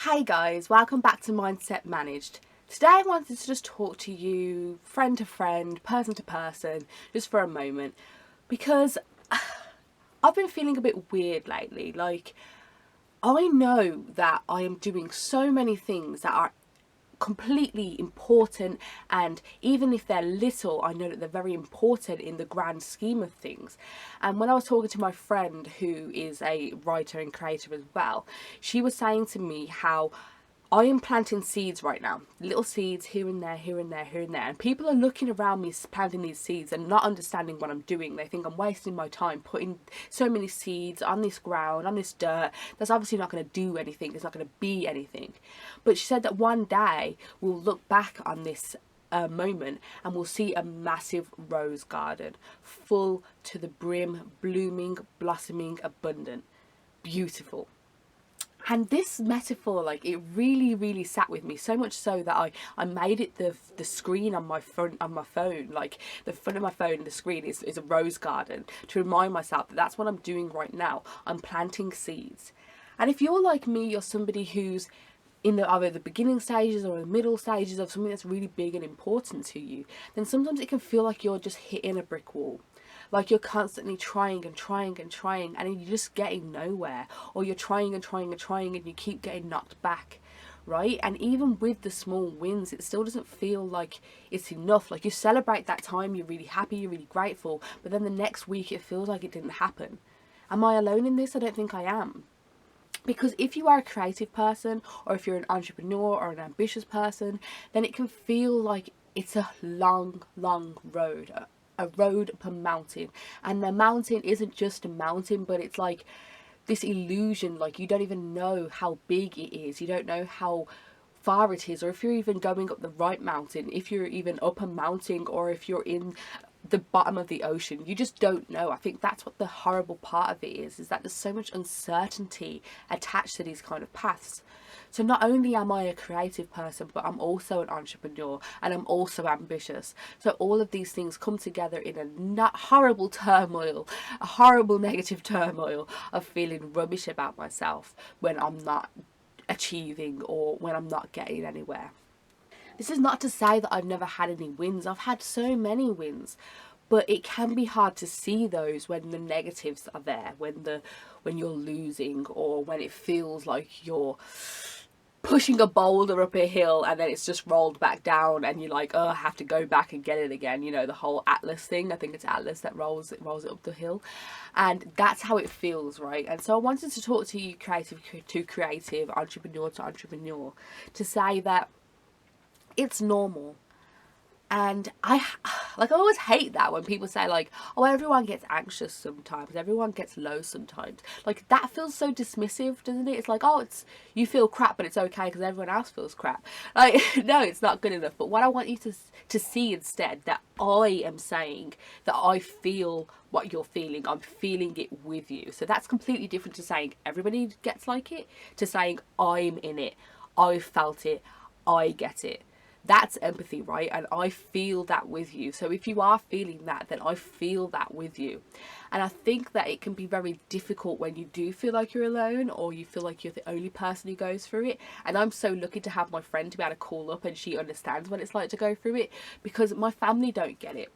Hey guys, welcome back to Mindset Managed. Today I wanted to just talk to you, friend to friend, person to person, just for a moment, because I've been feeling a bit weird lately. I know that I am doing so many things that are completely important, and even if they're little, I know that they're very important in the grand scheme of things. And when I was talking to my friend who is a writer and creator as well, she was saying to me how I am planting seeds right now, little seeds here and there, here and there, here and there. And people are looking around me planting these seeds and not understanding what I'm doing. They think I'm wasting my time putting so many seeds on this ground, on this dirt. That's obviously not going to do anything. It's not going to be anything. But she said that one day we'll look back on this moment and we'll see a massive rose garden, full to the brim, blooming, blossoming, abundant, beautiful. And this metaphor, it really sat with me, so much so that I made it the screen on my phone, like the front of my phone, the screen is a rose garden, to remind myself that that's what I'm doing right now. I'm planting seeds. And if you're like me, you're somebody who's in either the beginning stages or the middle stages of something that's really big and important to you, then sometimes it can feel like you're just hitting a brick wall. Like you're constantly trying and trying and trying and you're just getting nowhere, or you're trying and trying and trying and you keep getting knocked back, right? And even with the small wins, it still doesn't feel like it's enough. Like you celebrate that time, you're really happy, you're really grateful, but then the next week it feels like it didn't happen. Am I alone in this? I don't think I am. Because if you are a creative person, or if you're an entrepreneur or an ambitious person, then it can feel like it's a long road, a road up a mountain. And the mountain isn't just a mountain, but it's like this illusion, like you don't even know how big it is, you don't know how far it is, or if you're even going up the right mountain, if you're even up a mountain, or if you're in the bottom of the ocean. You just don't know. I think that's what the horrible part of it is that there's so much uncertainty attached to these kind of paths. So not only am I a creative person, but I'm also an entrepreneur and I'm also ambitious. So all of these things come together in a horrible turmoil, a horrible negative turmoil of feeling rubbish about myself when I'm not achieving or when I'm not getting anywhere. This is not to say that I've never had any wins. I've had so many wins, but it can be hard to see those when the negatives are there, when you're losing, or when it feels like you're pushing a boulder up a hill and then it's just rolled back down and you're like, oh, I have to go back and get it again. You know, the whole Atlas thing. I think it's Atlas that rolls it up the hill, and that's how it feels, right? And so I wanted to talk to you, creative to creative, entrepreneur to entrepreneur, to say that it's normal. And I always hate that when people say like, oh, everyone gets anxious sometimes, everyone gets low sometimes. Like that feels so dismissive, doesn't it? It's like, oh, you feel crap, but it's okay because everyone else feels crap. Like, no, it's not good enough. But what I want you to see instead, that I am saying that I feel what you're feeling. I'm feeling it with you. So that's completely different to saying everybody gets like it, to saying I'm in it, I felt it, I get it. That's empathy, right? And I feel that with you. So if you are feeling that, then I feel that with you. And I think that it can be very difficult when you do feel like you're alone, or you feel like you're the only person who goes through it. And I'm so lucky to have my friend to be able to call up and she understands what it's like to go through it, because my family don't get it.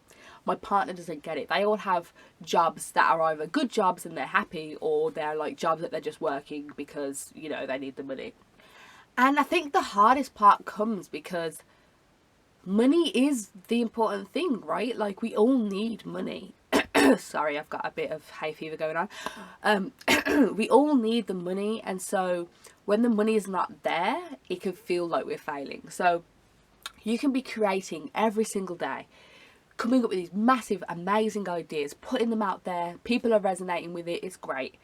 My partner doesn't get it. They all have jobs that are either good jobs and they're happy, or they're like jobs that they're just working because, you know, they need the money. And I think the hardest part comes because money is the important thing, right? Like we all need money. Sorry, I've got a bit of hay fever going on. We all need the money, and so when the money is not there, it can feel like we're failing. So you can be creating every single day, coming up with these massive, amazing ideas, putting them out there, people are resonating with it, it's great.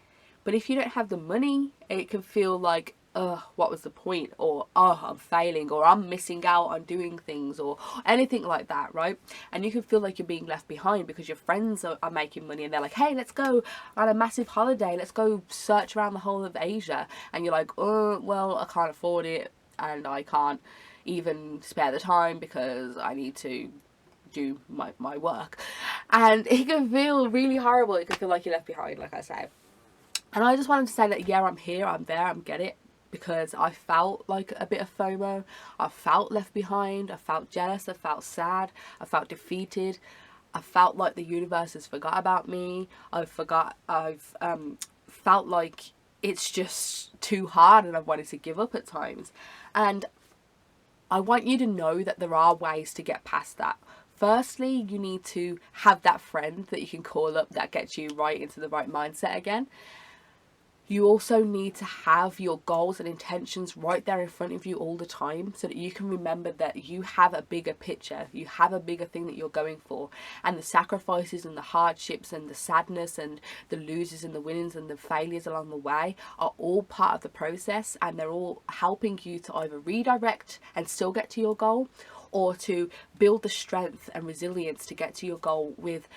But if you don't have the money, it can feel like, what was the point? Or, I'm failing, or I'm missing out on doing things, or anything like that, right? And you can feel like you're being left behind because your friends are making money and they're like, hey, let's go on a massive holiday, let's go search around the whole of Asia. And you're like, oh, well, I can't afford it, and I can't even spare the time because I need to do my work. And it can feel really horrible. It can feel like you're left behind, like I say. And I just wanted to say that, yeah, I'm here, I'm there, I'm get it. because I felt like a bit of FOMO. I felt left behind. I felt jealous. I felt sad. I felt defeated. I felt like the universe has forgot about me. I've felt like it's just too hard and I've wanted to give up at times. And I want you to know that there are ways to get past that. Firstly, you need to have that friend that you can call up that gets you right into the right mindset again. You also need to have your goals and intentions right there in front of you all the time so that you can remember that you have a bigger picture, you have a bigger thing that you're going for, and the sacrifices and the hardships and the sadness and the losers and the winnings and the failures along the way are all part of the process, and they're all helping you to either redirect and still get to your goal, or to build the strength and resilience to get to your goal with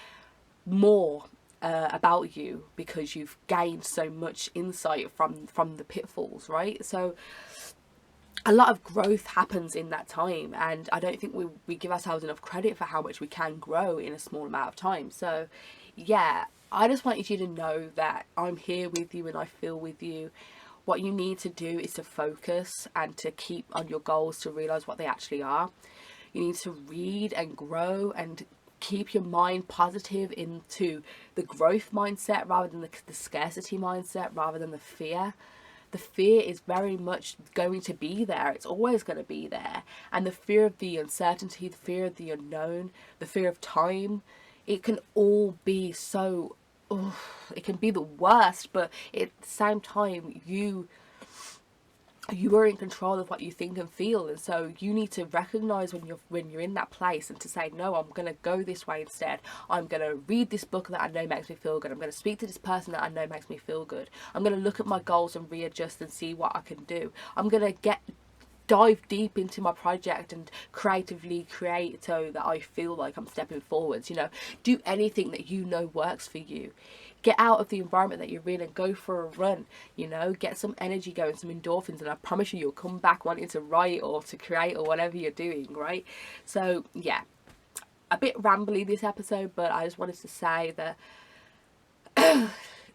more about you, because you've gained so much insight from the pitfalls, right? So a lot of growth happens in that time, and I don't think we give ourselves enough credit for how much we can grow in a small amount of time. So yeah, I just wanted you to know that I'm here with you and I feel with you. What you need to do is to focus and to keep on your goals, to realize what they actually are. You need to read and grow and keep your mind positive into the growth mindset rather than the scarcity mindset, rather than the fear. The fear is very much going to be there. It's always going to be there. And the fear of the uncertainty, the fear of the unknown, the fear of time, it can all be so, it can be the worst, but at the same time, you are in control of what you think and feel. And so you need to recognize when you're in that place and to say, no, I'm going to go this way instead. I'm going to read this book that I know makes me feel good. I'm going to speak to this person that I know makes me feel good. I'm going to look at my goals and readjust and see what I can do. I'm going to dive deep into my project and creatively create so that I feel like I'm stepping forwards. Do anything that you know works for you. Get out of the environment that you're in and go for a run. Get some energy going, some endorphins, and I promise you, you'll come back wanting to write or to create or whatever you're doing, right? So yeah, a bit rambly this episode, but I just wanted to say that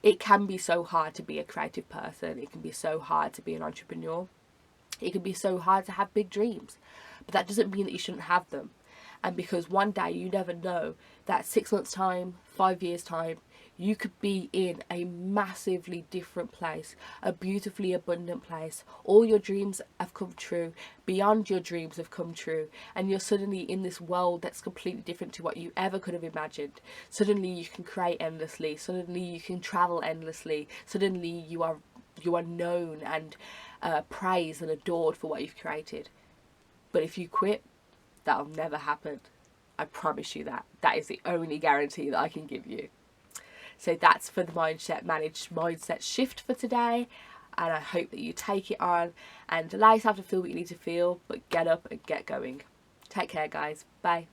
it can be so hard to be a creative person. It can be so hard to be an entrepreneur. It can be so hard to have big dreams, but that doesn't mean that you shouldn't have them. And because one day, you never know, that 6 months time, 5 years time, you could be in a massively different place, a beautifully abundant place. All your dreams have come true, beyond your dreams have come true, and you're suddenly in this world that's completely different to what you ever could have imagined. Suddenly you can create endlessly, suddenly you can travel endlessly, suddenly you are known and praised and adored for what you've created. But if you quit, that'll never happen. I promise you that. That is the only guarantee that I can give you. So that's for the mindset shift for today, and I hope that you take it on and allow yourself to feel what you need to feel, but get up and get going. Take care, guys. Bye.